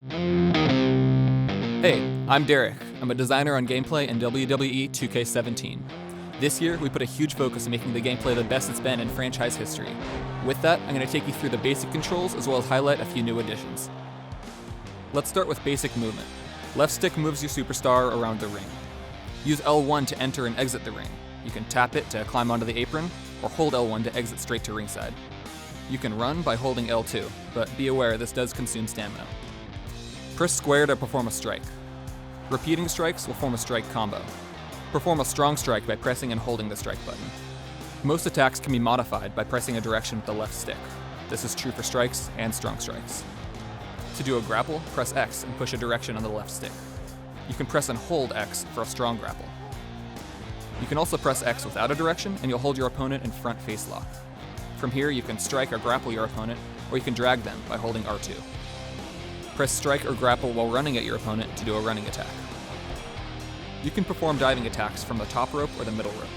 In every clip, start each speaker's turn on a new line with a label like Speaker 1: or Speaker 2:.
Speaker 1: Hey, I'm Derek. I'm a designer on gameplay in WWE 2K17. This year, we put a huge focus on making the gameplay the best it's been in franchise history. With that, I'm going to take you through the basic controls as well as highlight a few new additions. Let's start with basic movement. Left stick moves your superstar around the ring. Use L1 to enter and exit the ring. You can tap it to climb onto the apron, or hold L1 to exit straight to ringside. You can run by holding L2, but be aware this does consume stamina. Press square to perform a strike. Repeating strikes will form a strike combo. Perform a strong strike by pressing and holding the strike button. Most attacks can be modified by pressing a direction with the left stick. This is true for strikes and strong strikes. To do a grapple, press X and push a direction on the left stick. You can press and hold X for a strong grapple. You can also press X without a direction and you'll hold your opponent in front face lock. From here, you can strike or grapple your opponent, or you can drag them by holding R2. Press strike or grapple while running at your opponent to do a running attack. You can perform diving attacks from the top rope or the middle rope.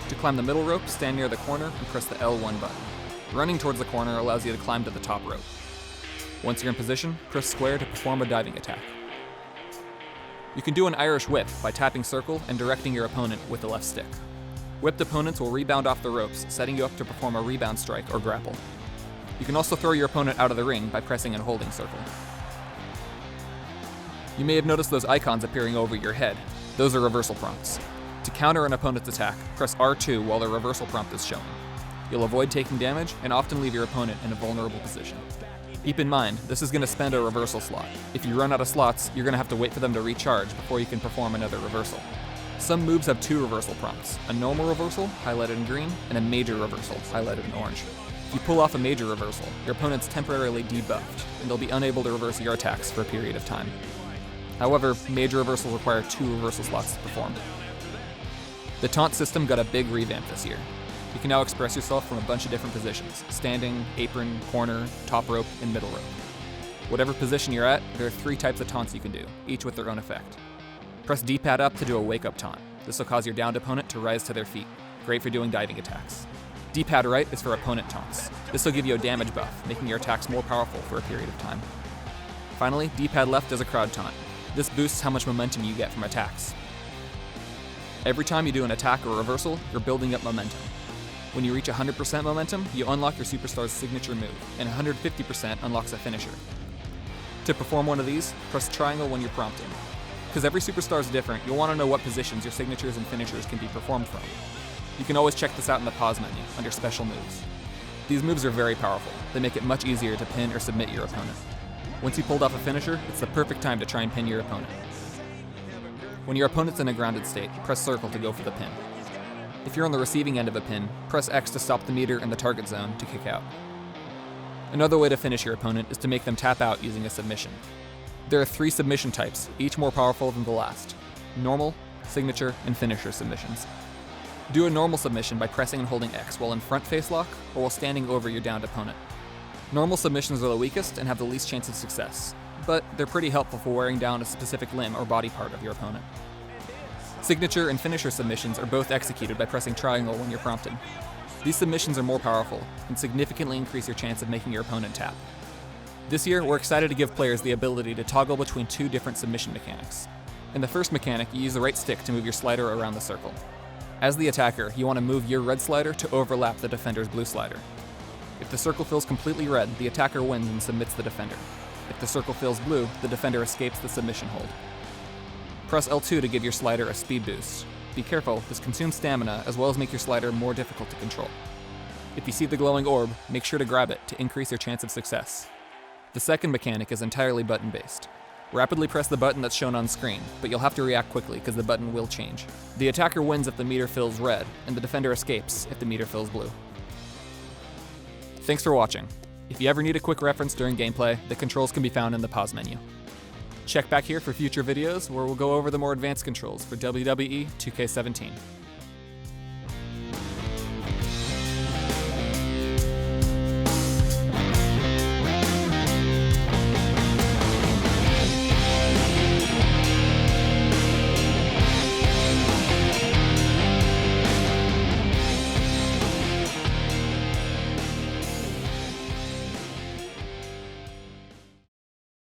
Speaker 1: To climb the middle rope, stand near the corner and press the L1 button. Running towards the corner allows you to climb to the top rope. Once you're in position, press square to perform a diving attack. You can do an Irish whip by tapping circle and directing your opponent with the left stick. Whipped opponents will rebound off the ropes, setting you up to perform a rebound strike or grapple. You can also throw your opponent out of the ring by pressing and holding circle. You may have noticed those icons appearing over your head. Those are reversal prompts. To counter an opponent's attack, press R2 while the reversal prompt is shown. You'll avoid taking damage and often leave your opponent in a vulnerable position. Keep in mind, this is going to spend a reversal slot. If you run out of slots, you're going to have to wait for them to recharge before you can perform another reversal. Some moves have two reversal prompts, a normal reversal, highlighted in green, and a major reversal, highlighted in orange. If you pull off a major reversal, your opponent's temporarily debuffed, and they'll be unable to reverse your attacks for a period of time. However, major reversals require two reversal slots to perform. The taunt system got a big revamp this year. You can now express yourself from a bunch of different positions: standing, apron, corner, top rope, and middle rope. Whatever position you're at, there are 3 types of taunts you can do, each with their own effect. Press D-pad up to do a wake-up taunt. This will cause your downed opponent to rise to their feet. Great for doing diving attacks. D-pad right is for opponent taunts. This will give you a damage buff, making your attacks more powerful for a period of time. Finally, D-pad left is a crowd taunt. This boosts how much momentum you get from attacks. Every time you do an attack or reversal, you're building up momentum. When you reach 100% momentum, you unlock your superstar's signature move, and 150% unlocks a finisher. To perform one of these, press triangle when you're prompted. Because every superstar is different, you'll want to know what positions your signatures and finishers can be performed from. You can always check this out in the pause menu, under special moves. These moves are very powerful. They make it much easier to pin or submit your opponent. Once you pulled off a finisher, it's the perfect time to try and pin your opponent. When your opponent's in a grounded state, press circle to go for the pin. If you're on the receiving end of a pin, press X to stop the meter in the target zone to kick out. Another way to finish your opponent is to make them tap out using a submission. There are 3 submission types, each more powerful than the last: normal, signature, and finisher submissions. Do a normal submission by pressing and holding X while in front face lock or while standing over your downed opponent. Normal submissions are the weakest and have the least chance of success, but they're pretty helpful for wearing down a specific limb or body part of your opponent. Signature and finisher submissions are both executed by pressing triangle when you're prompted. These submissions are more powerful and significantly increase your chance of making your opponent tap. This year, we're excited to give players the ability to toggle between 2 different submission mechanics. In the first mechanic, you use the right stick to move your slider around the circle. As the attacker, you want to move your red slider to overlap the defender's blue slider. If the circle feels completely red, the attacker wins and submits the defender. If the circle feels blue, the defender escapes the submission hold. Press L2 to give your slider a speed boost. Be careful, this consumes stamina as well as make your slider more difficult to control. If you see the glowing orb, make sure to grab it to increase your chance of success. The second mechanic is entirely button-based. Rapidly press the button that's shown on screen, but you'll have to react quickly because the button will change. The attacker wins if the meter fills red, and the defender escapes if the meter fills blue. Thanks for watching. If you ever need a quick reference during gameplay, the controls can be found in the pause menu. Check back here for future videos where we'll go over the more advanced controls for WWE 2K17.